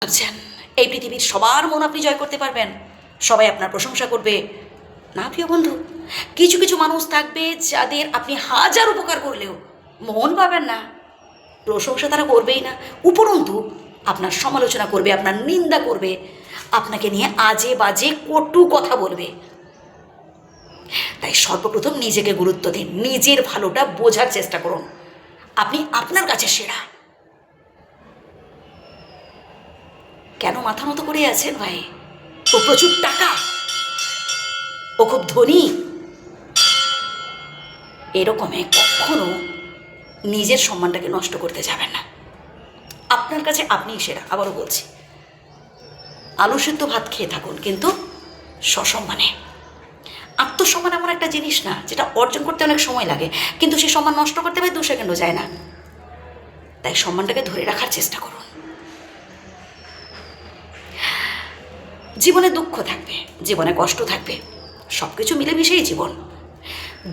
ভাবছেন এই পৃথিবীর সবার মন আপনি জয় করতে পারবেন, সবাই আপনার প্রশংসা করবে? না প্রিয় বন্ধু, কিছু কিছু মানুষ থাকবে যাদের আপনি হাজার উপকার করলেও মন পাবেন না, প্রশংসা তারা করবেই না, উপরন্তু আপনার সমালোচনা করবে, আপনার নিন্দা করবে, আপনাকে নিয়ে আজে বাজে কটু কথা বলবে। তাই সর্বপ্রথম নিজেকে গুরুত্ব দিন, নিজের ভালোটা বোঝার চেষ্টা করুন। আপনি আপনার কাছে সেরা। কেন মাথা মতো করে আছেন ভাই? ও প্রচুর টাকা, ও খুব ধনী, এরকমে কখনো নিজের সম্মানটাকে নষ্ট করতে যাবেন না। আপনার কাছে আপনিই সেরা। আবারও বলছি, আলু সিদ্ধ ভাত খেয়ে থাকুন, কিন্তু সসম্মানে। আত্মসম্মান এমন একটা জিনিস না যেটা অর্জন করতে অনেক সময় লাগে, কিন্তু সে সম্মান নষ্ট করতে পারে 2 সেকেন্ডও যায় না। তাই সম্মানটাকে ধরে রাখার চেষ্টা করুন। জীবনে দুঃখ থাকবে, জীবনে কষ্ট থাকবে, সব কিছু মিলেমিশেই জীবন।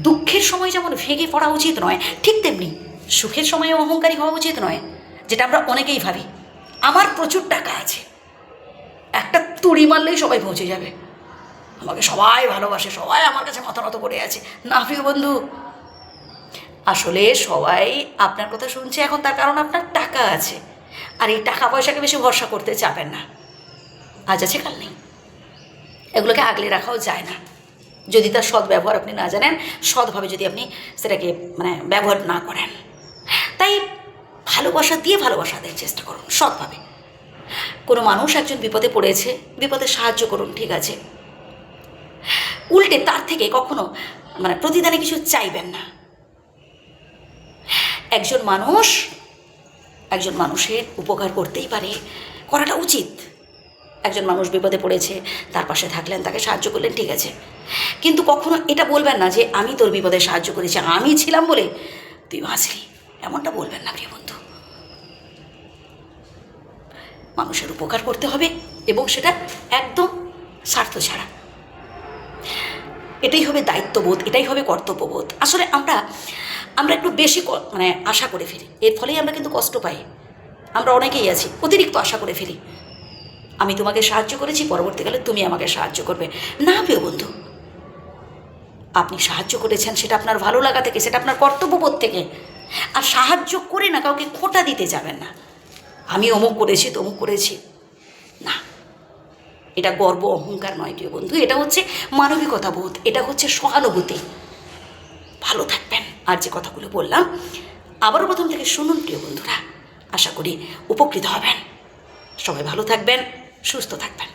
দুঃখের সময় যেমন ভেঙে পড়া উচিত নয়, ঠিক তেমনি সুখের সময়ে অহংকারী হওয়া উচিত নয়, যেটা আমরা অনেকেই ভাবি। আমার প্রচুর টাকা আছে, একটা তুড়ি মারলেই সবাই পৌঁছে যাবে, আমাকে সবাই ভালোবাসে, সবাই আমার কাছে মাথা নত করে আছে। না প্রিয় বন্ধু, আসলে সবাই আপনার কথা শুনছে এখন তার কারণ আপনার টাকা আছে। আর এই টাকা পয়সাকে বেশি ভরসা করতে চাবেন না। আজ আছে কাল নেই, এগুলোকে আগলে রাখাও যায় না যদি তার সৎ ব্যবহার আপনি না জানেন, সৎভাবে যদি আপনি সেটাকে ব্যবহার না করেন। তাই ভালোবাসা দিয়ে ভালোবাসা দেওয়ার চেষ্টা করুন সৎভাবে। কোনো মানুষ একজন বিপদে পড়েছে, বিপদে সাহায্য করুন, ঠিক আছে। উল্টে তার থেকে কখনো প্রতিদানে কিছু চাইবেন না। একজন মানুষের উপকার করতেই পারে, করাটা উচিত। একজন মানুষ বিপদে পড়েছে, তার পাশে থাকলেন, তাকে সাহায্য করলেন, ঠিক আছে। কিন্তু কখনো এটা বলবেন না যে আমি তোর বিপদে সাহায্য করেছি, আমি ছিলাম বলে তুই বাঁচলি, এমনটা বলবেন না প্রিয় বন্ধু। মানুষের উপকার করতে হবে এবং সেটা একদম স্বার্থ ছাড়া। এটাই হবে দায়িত্ববোধ, এটাই হবে কর্তব্যবোধ। আসলে আমরা একটু বেশি আশা করে ফেলি, এর ফলেই আমরা কিন্তু কষ্ট পাই। আমরা অনেকেই আছি অতিরিক্ত আশা করে ফেলি, আমি তোমাকে সাহায্য করেছি, পরবর্তীকালে তুমি আমাকে সাহায্য করবে। না প্রিয় বন্ধু, আপনি সাহায্য করেছেন সেটা আপনার ভালো লাগা থেকে, সেটা আপনার কর্তব্যবোধ থেকে। আর সাহায্য করে না কাউকে খোঁটা দিতে যাবেন না, আমি অমুক করেছি তমুক করেছি। না, এটা গর্ব অহংকার নয় প্রিয় বন্ধু, এটা হচ্ছে মানবিকতা বোধ, এটা হচ্ছে সহানুভূতি। ভালো থাকবেন। আর যে কথাগুলো বললাম আবারও প্রথম থেকে শুনুন প্রিয় বন্ধুরা, আশা করি উপকৃত হবেন। সবাই ভালো থাকবেন, সুস্থ থাকবেন।